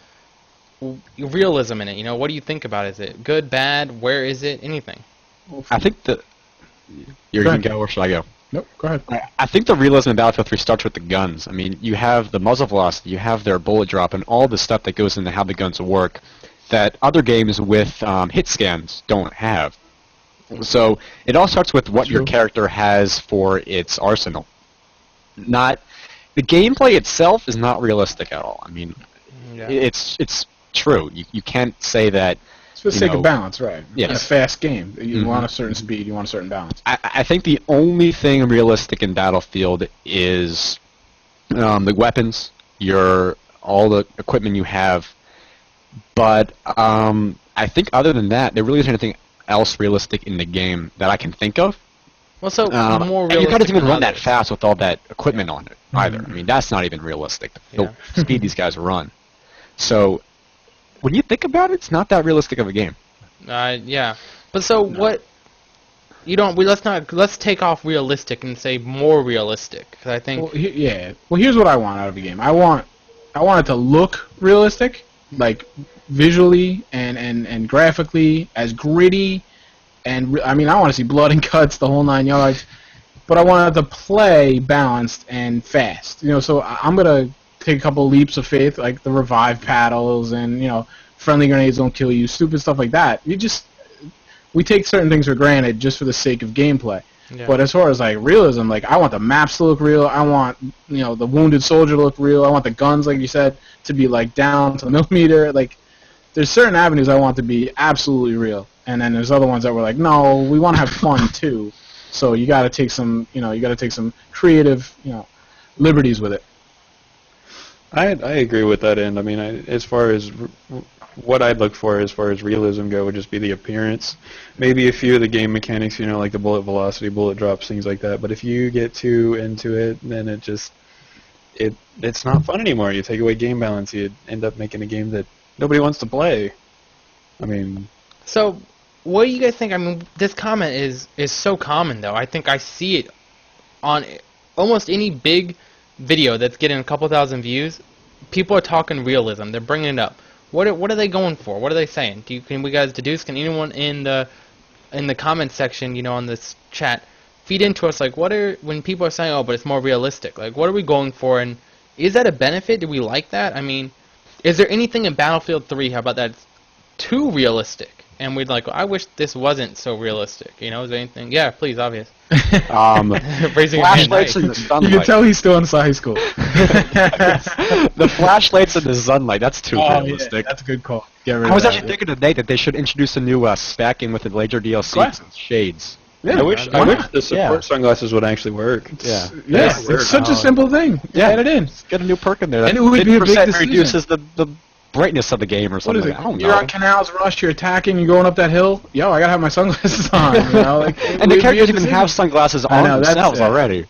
realism in it. What do you think about it? Is it good, bad? Where is it? Anything? I think that you're going to go, or should I go? Nope, go ahead. I think the realism in Battlefield 3 starts with the guns. I mean, you have the muzzle velocity, you have their bullet drop, and all the stuff that goes into how the guns work that other games with hit scans don't have. So it all starts with what your character has for its arsenal. The gameplay itself is not realistic at all. I mean, it's true. You can't say that. It's for the sake of balance, right? Yes. In a fast game, you want a certain speed, you want a certain balance. I think the only thing realistic in Battlefield is the weapons, all the equipment you have. But I think other than that, there really isn't anything else realistic in the game that I can think of. Well, so more realistic. You can't even run that fast with all that equipment on it either. I mean, that's not even realistic. The speed these guys run. So when you think about it, it's not that realistic of a game. Yeah, but so what? Let's take off realistic and say more realistic. Cause I think. Well, here's what I want out of a game. I want I want it to look realistic, like visually and graphically, as gritty, and I mean, I want to see blood and cuts, the whole 9 yards. But I want it to play balanced and fast. So I'm gonna take a couple leaps of faith, like the revive paddles and friendly grenades don't kill you, stupid stuff like that. We take certain things for granted just for the sake of gameplay. Yeah. But as far as like realism, like I want the maps to look real. I want the wounded soldier to look real. I want the guns, like you said, to be like down to the millimeter. Like there's certain avenues I want to be absolutely real, and then there's other ones that were like, no, we want to have fun too. So you got to take some, creative, liberties with it. I agree with that end. I mean, as far as what I'd look for as far as realism go would just be the appearance. Maybe a few of the game mechanics, like the bullet velocity, bullet drops, things like that. But if you get too into it, then it's not fun anymore. You take away game balance. You end up making a game that nobody wants to play. I mean... So, what do you guys think? I mean, this comment is so common, though. I think I see it on almost any big video that's getting a couple thousand views. People are talking realism. They're bringing it up. What are they going for? What are they saying? Can we guys deduce? Can anyone in the comment section, on this chat, feed into us like when people are saying, oh, but it's more realistic? Like, what are we going for? And is that a benefit? Do we like that? I mean, is there anything in Battlefield 3? How about that? It's too realistic, and we'd like, I wish this wasn't so realistic. Is there anything? Yeah, please, obvious. Raising your hand, Flashlights in the sunlight. You can tell he's still in high school. The flashlights in the sunlight, that's too realistic. Yeah, that's a good call. Get rid I was of actually thinking today that they should introduce a new spec in with the laser DLC and shades. Yeah, I wish the support sunglasses would actually work. Yeah. It's such a simple thing. Yeah. Add it in. Get a new perk in there. And it would be a big 50% decision. reduces the brightness of the game or What something. is it? I don't You're know. on Canals Rush, you're attacking, you're going up that hill. Yo, I gotta have my sunglasses on. And the characters even have sunglasses on themselves already.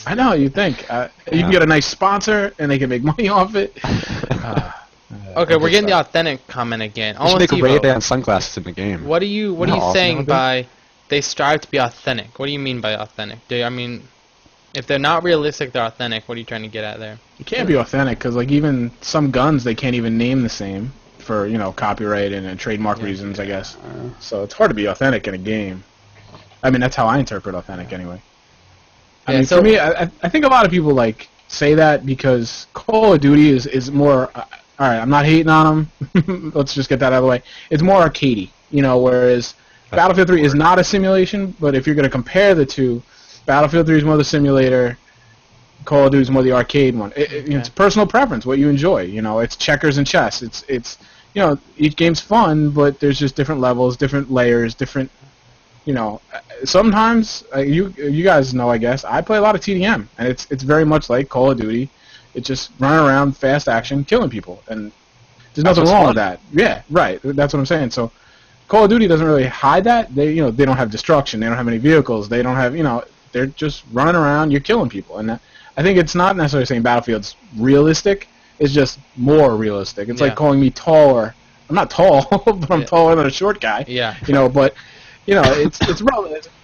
I know, you think. You can get a nice sponsor, and they can make money off it. Okay, we're getting the authentic comment again. They should make Ray-Ban sunglasses in the game. What are you saying by they strive to be authentic? What do you mean by authentic? If they're not realistic, they're authentic. What are you trying to get at there? You can't be authentic because, like, even some guns they can't even name the same for copyright and trademark reasons, I guess. So it's hard to be authentic in a game. I mean, that's how I interpret authentic anyway. I mean, for me, I think a lot of people say that because Call of Duty is more. All right, I'm not hating on them. Let's just get that out of the way. It's more arcadey, whereas Battlefield 3 is not a simulation. But if you're going to compare the two, Battlefield 3 is more the simulator. Call of Duty is more the arcade one. It's personal preference, what you enjoy. It's checkers and chess. It's each game's fun, but there's just different levels, different layers, different. Sometimes you guys know, I guess I play a lot of TDM, and it's very much like Call of Duty. It's just running around, fast action, killing people, and there's nothing wrong with that. Yeah, right. That's what I'm saying. So Call of Duty doesn't really hide that. They they don't have destruction. They don't have any vehicles. They don't have they're just running around. You're killing people, and I think it's not necessarily saying Battlefield's realistic. It's just more realistic. It's like calling me taller. I'm not tall, but I'm taller than a short guy. Yeah. But it's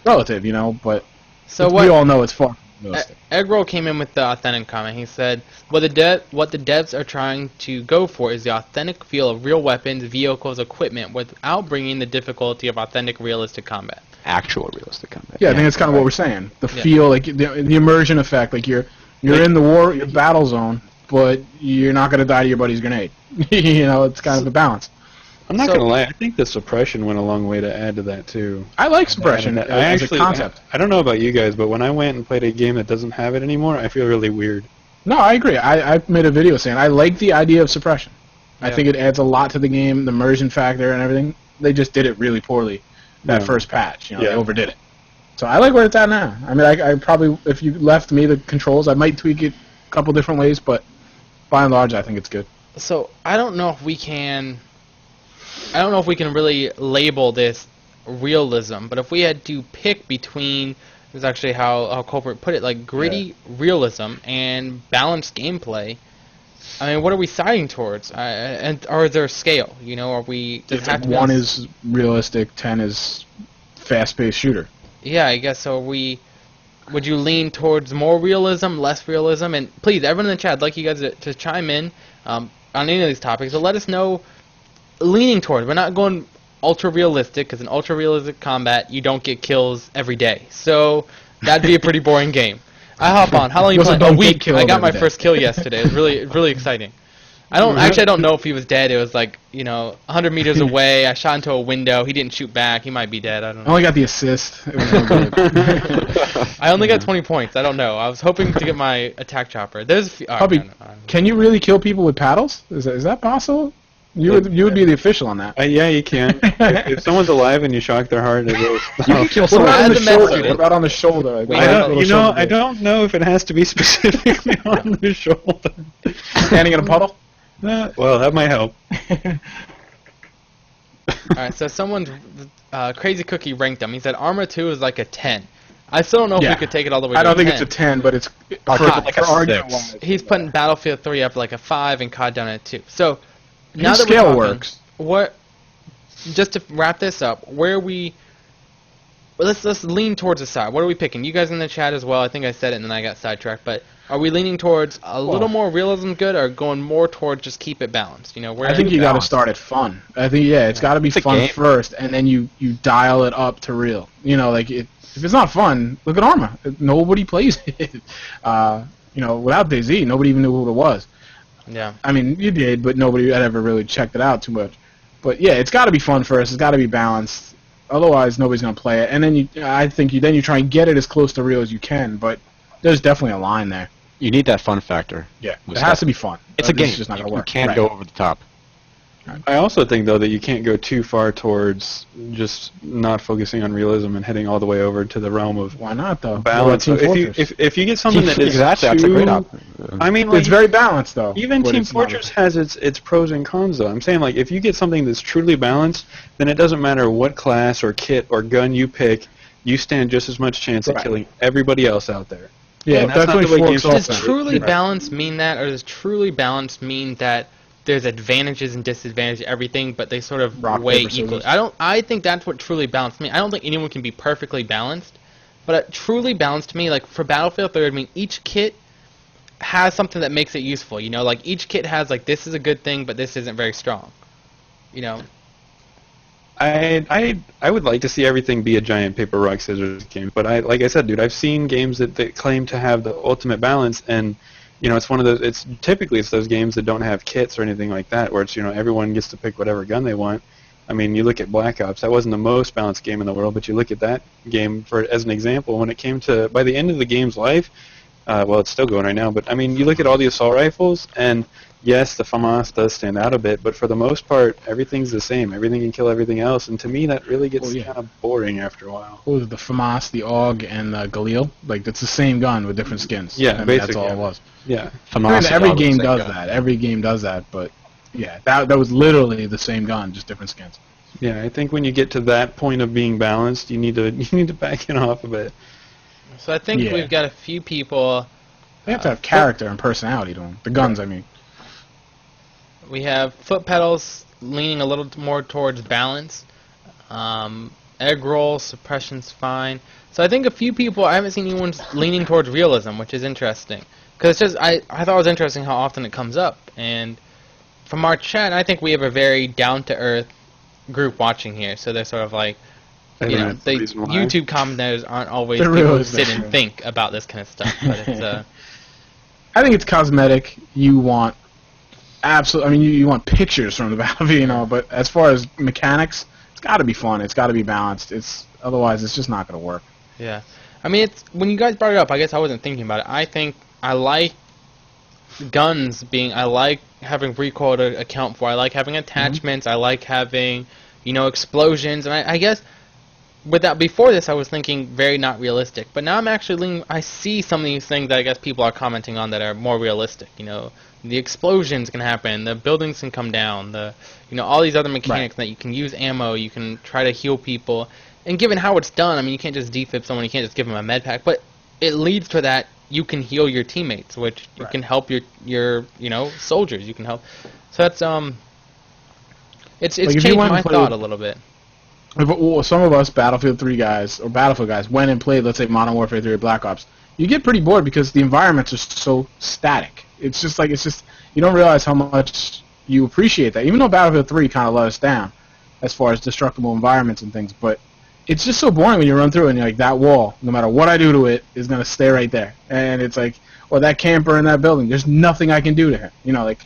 relative. But so we all know it's far from realistic. Eggroll came in with the authentic comment. He said, what the devs are trying to go for is the authentic feel of real weapons, vehicles, equipment, without bringing the difficulty of authentic, realistic combat. Actual realistic combat. Yeah, I think that's kind of what we're saying. The feel, like the immersion effect, like you're in the your battle zone, but you're not going to die to your buddy's grenade. It's kind of a balance. I'm not gonna lie. I think the suppression went a long way to add to that too. I like suppression as a concept. I don't know about you guys, but when I went and played a game that doesn't have it anymore, I feel really weird. No, I agree. I made a video saying I like the idea of suppression. I think it adds a lot to the game, the immersion factor and everything. They just did it really poorly that first patch. They overdid it. So I like where it's at now. I mean, I probably, if you left me the controls, I might tweak it a couple different ways, but by and large, I think it's good. So I don't know if we can really label this realism, but if we had to pick between, this is actually how Culprit put it, like gritty realism and balanced gameplay, I mean, what are we siding towards? Or is there a scale? Are we... One is realistic, 10 is fast-paced shooter. Yeah, I guess so. would you lean towards more realism, less realism? And please, everyone in the chat, I'd like you guys to chime in on any of these topics. So let us know leaning towards. We're not going ultra realistic, because in ultra realistic combat you don't get kills every day. So that'd be a pretty boring game. I hop on. How long you playing? A week. I got my first kill yesterday. It was really exciting. I don't know if he was dead. It was like, 100 meters away. I shot into a window. He didn't shoot back. He might be dead. I don't know. I only got the assist. It was no good. I only got 20 points. I don't know. I was hoping to get my attack chopper. There's a few, Puppy, can you really kill people with paddles? Is that possible? You would be the official on that. Yeah, you can. if someone's alive and you shock their heart, it goes. You can kill someone on the shoulder. What about on the shoulder? I don't know if it has to be specifically on the shoulder. Standing in a puddle? Well, that might help. Alright, so someone's Crazy Cookie ranked them. He said Arma 2 is like a 10. I still don't know if we could take it all the way to a 10. I don't think it's a 10, but it's like a 6. He's putting Battlefield 3 up like a 5 and COD down at a 2. So, now his that scale we're talking, works. Just to wrap this up, let's lean towards the side. What are we picking? You guys in the chat as well. I think I said it and then I got sidetracked. But are we leaning towards a little more realism good, or going more towards just keep it balanced? I think you got to start it fun. I think it's got to be fun first, and then you dial it up to real. If it's not fun, look at Arma. Nobody plays it. Without DayZ, nobody even knew who it was. Yeah. I mean, you did, but nobody had ever really checked it out too much. But yeah, it's got to be fun first. It's got to be balanced. Otherwise, nobody's gonna play it. And then I think you try and get it as close to real as you can. But there's definitely a line there. You need that fun factor. Yeah, it has to be fun. It's a game. It's just not gonna work. You can't go over the top. I also think, though, that you can't go too far towards just not focusing on realism and heading all the way over to the realm of why not though balance. If you get something that is exactly, that's a great option. I mean, it's very balanced though. Even Team Fortress has its pros and cons though. I'm saying, like, if you get something that's truly balanced, then it doesn't matter what class or kit or gun you pick, you stand just as much chance at killing everybody else out there. Yeah, that's not the way games does truly balanced mean that, or does truly balanced mean that there's advantages and disadvantages to everything, but they sort of weigh equally? I think that's what truly balanced means. I don't think anyone can be perfectly balanced, but truly balanced to me, like for Battlefield 3, I mean, each kit has something that makes it useful. Like each kit has like, this is a good thing, but this isn't very strong. I would like to see everything be a giant paper rock scissors game, but like I said, dude, I've seen games that claim to have the ultimate balance, and it's one of those. It's those games that don't have kits or anything like that, where it's everyone gets to pick whatever gun they want. I mean, you look at Black Ops. That wasn't the most balanced game in the world, but you look at that game as an example. When it came to by the end of the game's life, well, it's still going right now. But I mean, you look at all the assault rifles, and yes, the FAMAS does stand out a bit, but for the most part, everything's the same. Everything can kill everything else, and to me, that really gets kind of boring after a while. What was it, the FAMAS, the AUG, and the Galil? Like, it's the same gun with different skins. Yeah, basically. That's all it was. Yeah. FAMAS, every game does that. Every game does that, but yeah, that was literally the same gun, just different skins. Yeah, I think when you get to that point of being balanced, you need to back it off a bit. So I think we've got a few people. They have to have character and personality to them. The guns, I mean. We have foot pedals leaning a little more towards balance. Egg roll, suppression's fine. So I think a few people, I haven't seen anyone leaning towards realism, which is interesting. Because it's just, I thought it was interesting how often it comes up. And from our chat, I think we have a very down-to-earth group watching here. So they're sort of like, the YouTube commentators aren't always people who sit and think about this kind of stuff. But it's, I think it's cosmetic. You want absolutely. I mean, you want pictures from the Battlefield, but as far as mechanics, it's got to be fun. It's got to be balanced. Otherwise, it's just not going to work. Yeah, I mean, when you guys brought it up, I guess I wasn't thinking about it. I think I like guns being. I like having recoil to account for. I like having attachments. I like having, explosions. And I guess before this, I was thinking very not realistic. But now I'm actually leaning. I see some of these things that I guess people are commenting on that are more realistic. The explosions can happen, the buildings can come down, all these other mechanics that you can use ammo, you can try to heal people, and given how it's done, I mean, you can't just defib someone, you can't just give them a med pack, but it leads to that you can heal your teammates, which you can help your soldiers, you can help. So that's it's like changed my thought a little bit. some of us Battlefield 3 guys or Battlefield guys went and played, let's say, Modern Warfare 3 or Black Ops, you get pretty bored because the environments are so static. It's just you don't realize how much you appreciate that. Even though Battlefield 3 kind of let us down as far as destructible environments and things, but it's just so boring when you run through it and you're like, that wall, no matter what I do to it, is going to stay right there. And it's like, or that camper in that building, there's nothing I can do to him.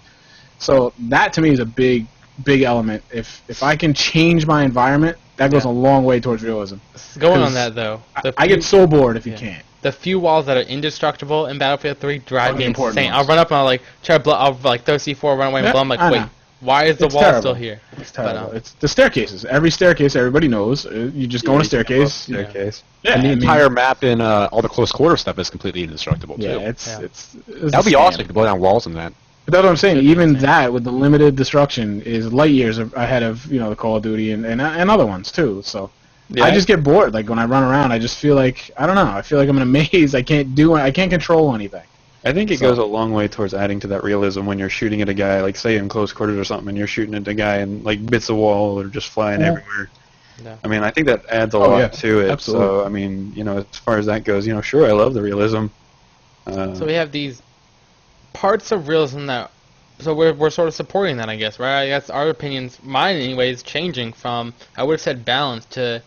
So that to me is a big element. If I can change my environment, that goes a long way towards realism. Going on that, though, I get so bored if you can't. The few walls that are indestructible in Battlefield 3 drive me insane. Ones. I'll run up and I'll try to blow. I'll throw C4, run away and blow. I'm like, wait, why is the wall terrible. still here? It's terrible. It's the staircases. Every staircase, everybody knows. You just go on a staircase. Staircase. Yeah, and the entire map and all the close quarter stuff is completely indestructible too. Yeah, it's that'd be awesome to blow down walls in that. But that's what I'm saying. Even that, with the limited destruction, is light years ahead of the Call of Duty and other ones too. So I just get bored. Like when I run around, I just feel like I don't know. I feel like I'm in a maze. I can't control anything. I think it goes a long way towards adding to that realism when you're shooting at a guy, like say in close quarters or something, and you're shooting at a guy and like bits of wall are just flying everywhere. Yeah. I mean, I think that adds a lot to it. Absolutely. So I mean, as far as that goes, sure, I love the realism. So we have these parts of realism that, so we're sort of supporting that, I guess, right? I guess our opinions, mine anyways, changing from, I would have said balance, to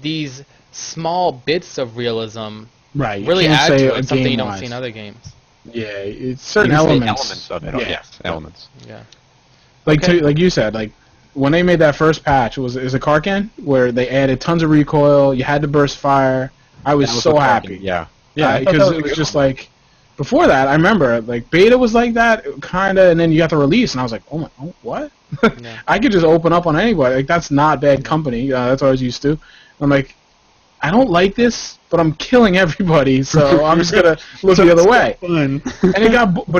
these small bits of realism. Right. Really add to it, something you don't see in other games. Yeah, it's certain elements of it. Yes, elements. Yeah. Like you said, like when they made that first patch, it was a Karkan where they added tons of recoil. You had to burst fire. I was so happy. Yeah. Because it was just like before that. I remember like beta was like that kind of, and then you got the release, and I was like, oh what? Yeah. I could just open up on anybody. Like that's not bad company. That's what I was used to. I'm like, I don't like this, but I'm killing everybody, so I'm just gonna look the other way. Fun. And it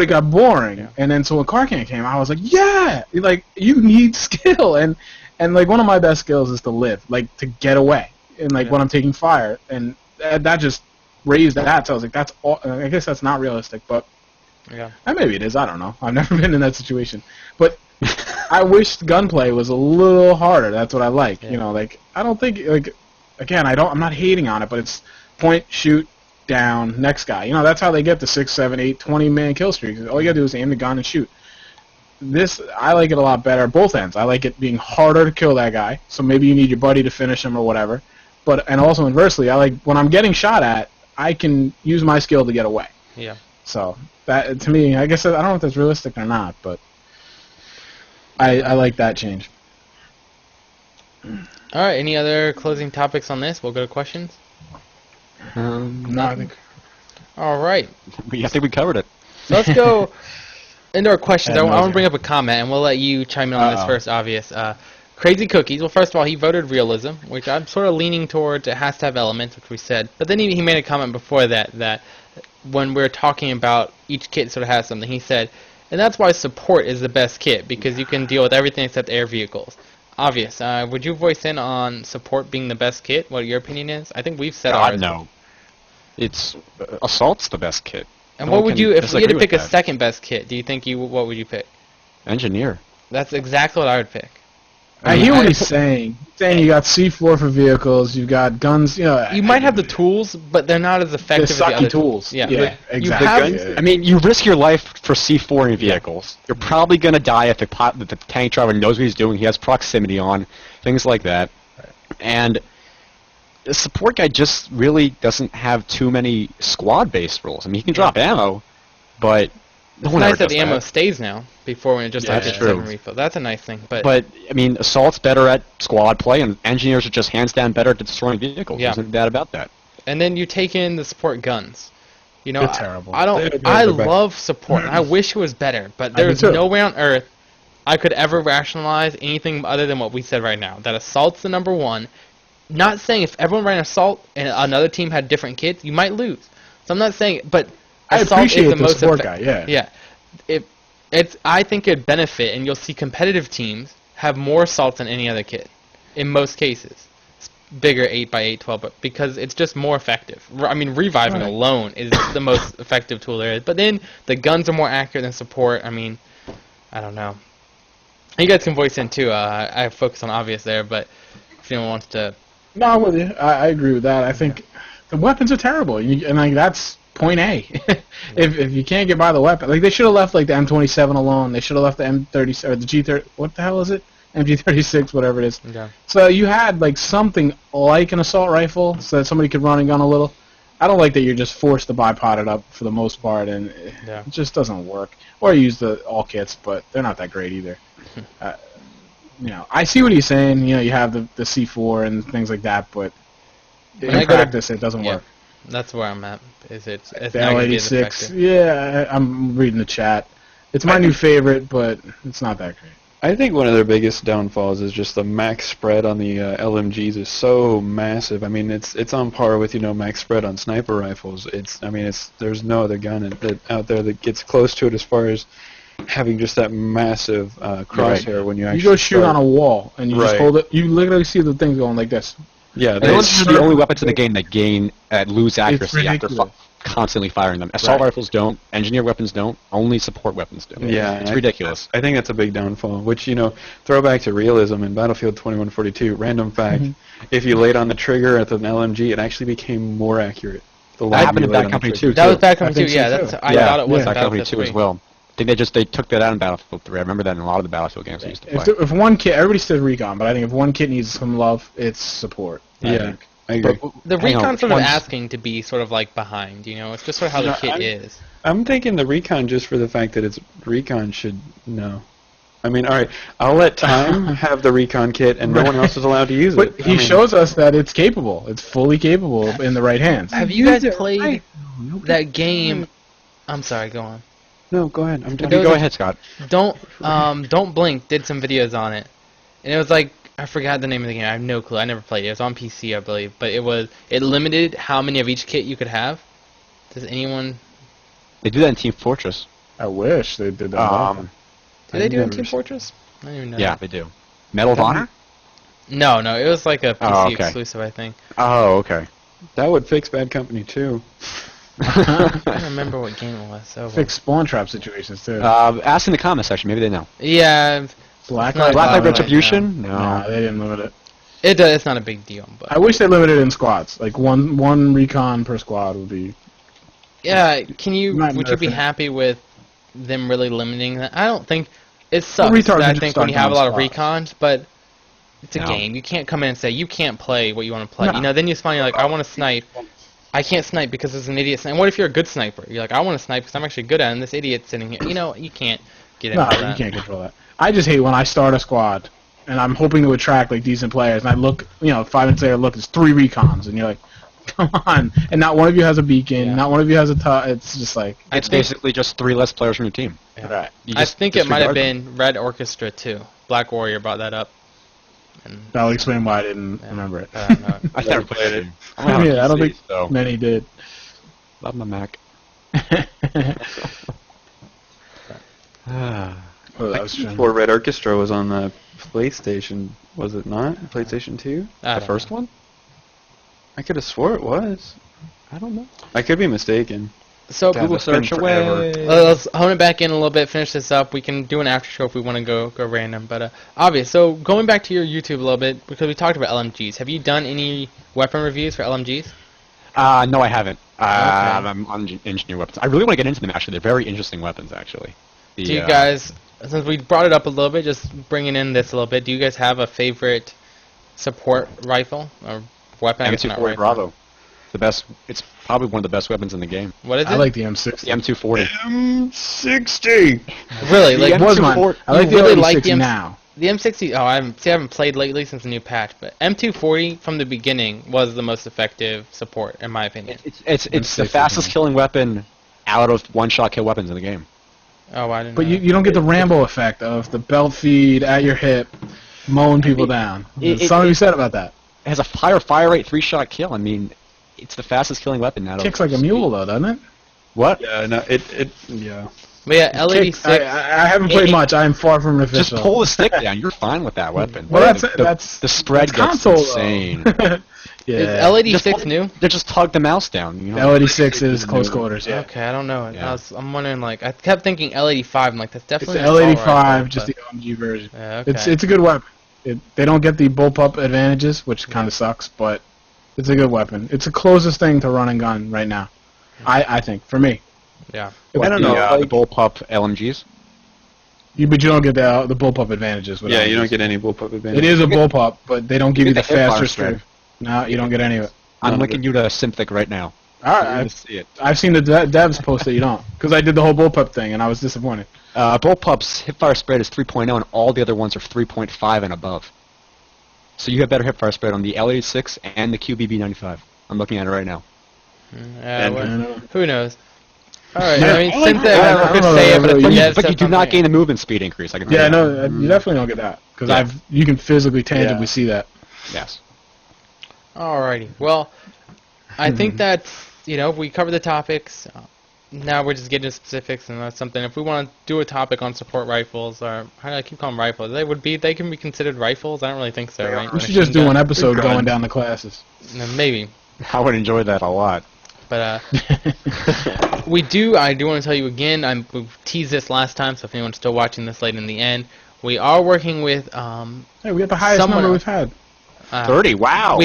got boring. Yeah. And then so when Karkan came, I was like, yeah, like you need skill, and like one of my best skills is to live, like to get away, and like when I'm taking fire, and that just raised that. So I was like, that's all. I guess that's not realistic, but maybe it is. I don't know. I've never been in that situation, but I wish gunplay was a little harder. That's what I like. Yeah. Like I don't think like. Again, I'm not hating on it, but it's point, shoot, down, next guy. That's how they get the 6, 7, 8, 20-man kill streaks. All you gotta do is aim the gun and shoot. This, I like it a lot better, both ends. I like it being harder to kill that guy, so maybe you need your buddy to finish him or whatever. And also inversely, I like when I'm getting shot at, I can use my skill to get away. Yeah. So, that, to me, I guess, I don't know if that's realistic or not, but I like that change. All right. Any other closing topics on this? We'll go to questions. No, I think. All right. I think we covered it. So let's go into our questions. I want to bring up a comment, and we'll let you chime in on this first. Obvious. Crazy Cookies. Well, first of all, he voted realism, which I'm sort of leaning towards. It has to have elements, which we said. But then he made a comment before that when we're talking about each kit sort of has something, he said, and that's why support is the best kit, because you can deal with everything except air vehicles. Obvious. Would you voice in on support being the best kit? What your opinion is? I think we've said ours. No. It's assault's the best kit. And what would you, if we had to pick a second best kit? Do you think what would you pick? Engineer. That's exactly what I would pick. I hear what he's saying. You got C4 for vehicles, you got guns. You might have the tools, but they're not as effective as the sucky other tools. Yeah, exactly. I mean, you risk your life for C4 in vehicles. You're probably going to die if the tank driver knows what he's doing. He has proximity on, things like that. And the support guy just really doesn't have too many squad-based rules. I mean, he can drop ammo, but it's nice that the ammo stays now, before when it just had 7 refill. That's a nice thing. But I mean, assault's better at squad play, and engineers are just hands down better at destroying vehicles. There's no doubt about that. And then you take in the support guns. They're terrible. I love support. And I wish it was better, but there's no way on earth I could ever rationalize anything other than what we said right now. That assault's the number one. Not saying if everyone ran assault and another team had different kits, you might lose. So I'm not saying, but I appreciate the most support guy. Yeah. I think it'd benefit, and you'll see competitive teams have more assaults than any other kit, in most cases. It's bigger 8x8, 12, but because it's just more effective. I mean, reviving alone is the most effective tool there is. But then the guns are more accurate than support. I mean, I don't know. You guys can voice in too. I focus on obvious there, but if if anyone wants to. No, I'm with you. I agree with that. I think the weapons are terrible, and like that's point A. if you can't get by the weapon, like they should have left like the M27 alone. They should have left the M30 or the G30. What the hell is it? MG36, whatever it is. Yeah. So you had like something like an assault rifle, so that somebody could run and gun a little. I don't like that you're just forced to bipod it up for the most part, and it just doesn't work. Or use the all kits, but they're not that great either. I see what he's saying. You have the C4 and things like that, but in practice, it doesn't work. That's where I'm at. It's the not gonna be as L86. effective. Yeah, I'm reading the chat. It's my new favorite, but it's not that great. I think one of their biggest downfalls is just the max spread on the LMGs is so massive. I mean, it's on par with max spread on sniper rifles. There's no other gun out there that gets close to it as far as having just that massive crosshair when you actually you go shoot on a wall and you just Right. hold it. You literally see the things going like this. Yeah, Those are the only weapons in the game that lose accuracy after ridiculous. constantly firing them. Assault Right. rifles don't. Engineer weapons don't. Only support weapons do. Yeah, It's ridiculous. I think that's a big downfall, which, throwback to realism in Battlefield 2142, random fact, if you laid on the trigger at an LMG, it actually became more accurate. The That happened you in laid Bad on the Company trigger. 2, That was too. Bad Company 2. I Yeah, think so, that's. too. I Yeah, thought it was Bad Company Battlefield 2 as 3. well. They took that out in Battlefield 3. I remember that in a lot of the Battlefield games I used to play. If one kit, everybody says recon, but I think if one kit needs some love, it's support. I Yeah, think. I agree. The Hang on, recon's sort of which one's- asking to be sort of like behind. It's just sort of how the No, kit is. I'm thinking the recon just for the fact that it's recon should no. I mean, all right, I'll let Time have the recon kit, and no one else is allowed to use But it. he shows us that it's capable. It's fully capable in the right hands. Have you guys played that game? I'm sorry. Go on. No, go ahead. I'm There done. was Go a- ahead, Scott. Don't Blink did some videos on it, and it was like I forgot the name of the game. I have no clue. I never played it. It was on PC, I believe, but it limited how many of each kit you could have. Does anyone? They do that in Team Fortress. I wish they did that. Do they do it in never Team seen- Fortress? I don't even know. Yeah, they do. Medal of Honor? No, it was like a PC Oh, okay. exclusive, I think. Oh, okay. That would fix Bad Company too. I don't remember what game it was. So Fix spawn trap situations too. Ask in the comment section. Maybe they know. yeah, Black not Light Black Light Black Light, Retribution? No, they didn't limit it. it's not a big deal, but I wish they limited it in squads. Like one recon per squad would be. yeah, Not would you be nerfing it. happy with them really limiting that? I don't think it sucks. retards I are just think when you starting have a lot of on recons, but it's a No. game. You can't come in and say you can't play what you want to play. No. Then you spawn. You're like, I want to snipe. I can't snipe because there's an idiot snipe. What if you're a good sniper? You're like, I want to snipe because I'm actually good at it, and this idiot's sitting here. You can't get into No, that. you can't control that. I just hate when I start a squad and I'm hoping to attract like decent players, and I look, 5 minutes later, look, it's 3 recons, and you're like, come on, and not one of you has a beacon, Yeah. not one of you has a it's just like, It's think- basically just 3 less players from your team. right. You I just think it might have disregard them. been Red Orchestra too. Black Warrior brought that up. And That'll explain why I didn't remember it. I don't know. I never played it. Yeah, I don't think so. many did. Love my Mac. Oh, that was true. Before Red Orchestra was on the PlayStation, was it not? PlayStation 2? I The don't first know. one? I could have swore it was. I don't know. I could be mistaken. So Google it's been search forever. away. let's hone it back in a little bit. Finish this up. We can do an after show if we want to go random. But obvious. So going back to your YouTube a little bit because we talked about LMGs. Have you done any weapon reviews for LMGs? No, I haven't. Okay. I'm on engineer weapons. I really want to get into them, actually. They're very interesting weapons, actually. Do you guys, since we brought it up a little bit, just bringing in this a little bit, do you guys have a favorite support rifle or weapon? I guess not M240 rifle. Bravo. The best. It's probably one of the best weapons in the game. What is it? I like the M60. The M240. M60! really the like M240 was mine. I like you the really M60 like the now. The M60. Oh, I haven't played lately since the new patch, but M240 from the beginning was the most effective support in my opinion. It's the M60 fastest thing. killing weapon out of one-shot kill weapons in the game. Oh, I didn't. But know. you don't get the Rambo effect of the belt feed at your hip, mowing people down. Something you said about that. It has a higher fire rate 3-shot kill. I mean, it's the fastest killing weapon out of. Kicks like a mule though, doesn't it? What? Yeah, no, yeah. But yeah, Kicks- L86. I haven't played much. I am far from an Just official. pull the stick down. You're fine with that weapon. Well, The- that's the spread that's gets console, though. insane. Yeah. Is L86 Just- new? They just tug the mouse down. You know? L86 is close quarters. Yeah. Okay, I don't know. Yeah. I'm wondering, like, I kept thinking L85. I'm like, that's It's definitely the an assault L85, rifle, just but- the OMG version. Yeah, okay. It's a good weapon. They don't get the bullpup advantages, which kind of sucks, but it's a good weapon. It's the closest thing to run and gun right now, I think, for me. Yeah. I don't know. The bullpup LMGs. But you don't get the bullpup advantages. With Yeah, LMGs. you don't get any bullpup advantage. It is a bullpup, but they don't give you the get the hip faster fire spread. streak. No, you don't get any of it. I'm linking you to Synthic right now. All You're gonna right, see it. I've seen the devs post that you don't, because I did the whole bullpup thing and I was disappointed. Bullpup's hipfire spread is 3.0, and all the other ones are 3.5 and above. So you have better hipfire spread on the L86 and the QBB95. I'm looking at it right now. Who knows? All right. Yeah, I mean, I like- Synth, I I don't could know, say it, but really, the devs But you have do not something. gain a movement speed increase. I can tell Yeah, you no, that. you definitely don't get that, because Yeah. you can physically, tangibly Yeah. see that. Yes. Alrighty. Well, I think that's, we covered the topics. Now we're just getting to specifics, and that's something. If we want to do a topic on support rifles, or how do I keep calling them rifles? They can be considered rifles. I don't really think so, right? We should just do an episode going down the classes. Maybe, I would enjoy that a lot. but I do want to tell you again. We teased this last time, so if anyone's still watching this late in the end, we are working with Hey, we got the highest Someone number else. we've had. 30. Wow.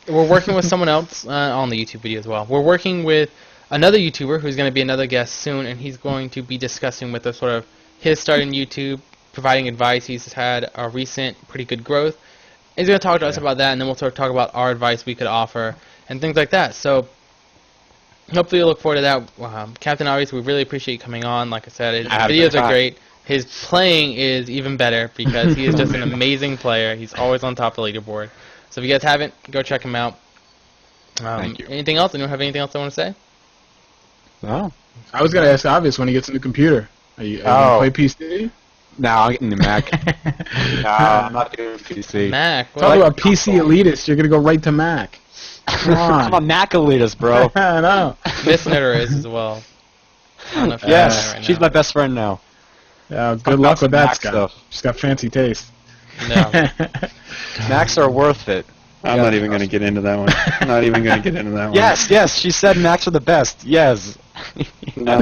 We're working with someone else on the YouTube video as well. We're working with another YouTuber who's going to be another guest soon, and he's going to be discussing with us sort of his start in YouTube, providing advice. He's had a recent pretty good growth. He's going to talk to us about that, and then we'll sort of talk about our advice we could offer and things like that. So hopefully you'll look forward to that. Captain Obvious, we really appreciate you coming on. Like I said, his I had a videos good are time. great. His playing is even better because he is just an amazing player. He's always on top of the leaderboard. So if you guys haven't, go check him out. Thank you. Anything else? Anyone have anything else they want to say? No. I was going to ask Obvious when he gets a new computer. Are you going to play PC? No, I'm getting the Mac. No, I'm not doing PC. Mac. Talk about PC elitist. You're going to go right to Mac. Come on. I'm a Mac elitist, bro. I know. MassNERDerer is as well. I don't know if you're Yes, on that right she's now. my best friend now. Good luck with that, Mac Scott. stuff. She's got fancy taste. No. Macs are worth it. I'm not even going to get into that one. I'm not even going to get into that one. Yes, she said Macs are the best. Yes. No.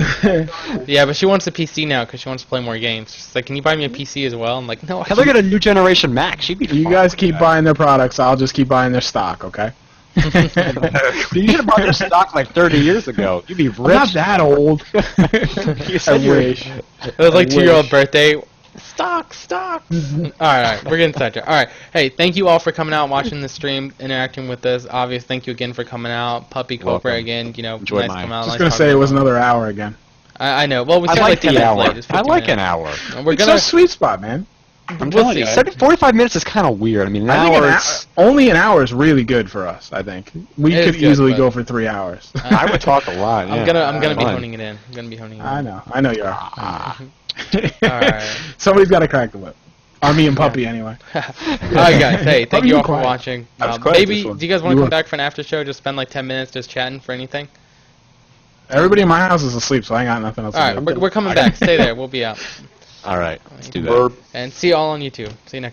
Yeah, but she wants a PC now because she wants to play more games. She's like, can you buy me a PC as well? I'm like, no. Hey, look at a new generation Mac. She'd be You fine guys with keep that. buying their products. I'll just keep buying their stock, okay? You should have bought their stock like 30 years ago. You'd be rich. I'm not that old. You I said you were- wish. It was like I 2-year-old wish. birthday. Stock. Alright, we're getting sidetracked. Alright, hey, thank you all for coming out and watching the stream, interacting with us. Obvious, thank you again for coming out. Puppy Cobra Welcome. again, Enjoyed nice to mine. come out. Just nice going to talking say it to was you. another hour again. I know. Well, we I started like like 10 the minutes hour. late. It's I 15 like an minutes. hour. And we're It's gonna a sweet spot, man. I'm telling you. 45 minutes is kind of weird. I mean, an I think hour is... only an hour is really good for us, I think. We It is could good, easily but- go for 3 hours. I would talk a lot. I'm yeah. gonna be Fine. honing it in. I'm gonna be honing it in. I know you are. Alright. Somebody's got to crack the whip. Me and Puppy, anyway. Alright guys, hey, thank Puppy, you be all for quiet. watching. I was quiet Maybe, this one. do you guys want You to were. come back for an after show? Just spend like 10 minutes just chatting for anything? Everybody in my house is asleep, so I ain't got nothing else to Alright, do. we're coming back. Stay there. We'll be out. All right, let's do that. And see you all on YouTube. See you next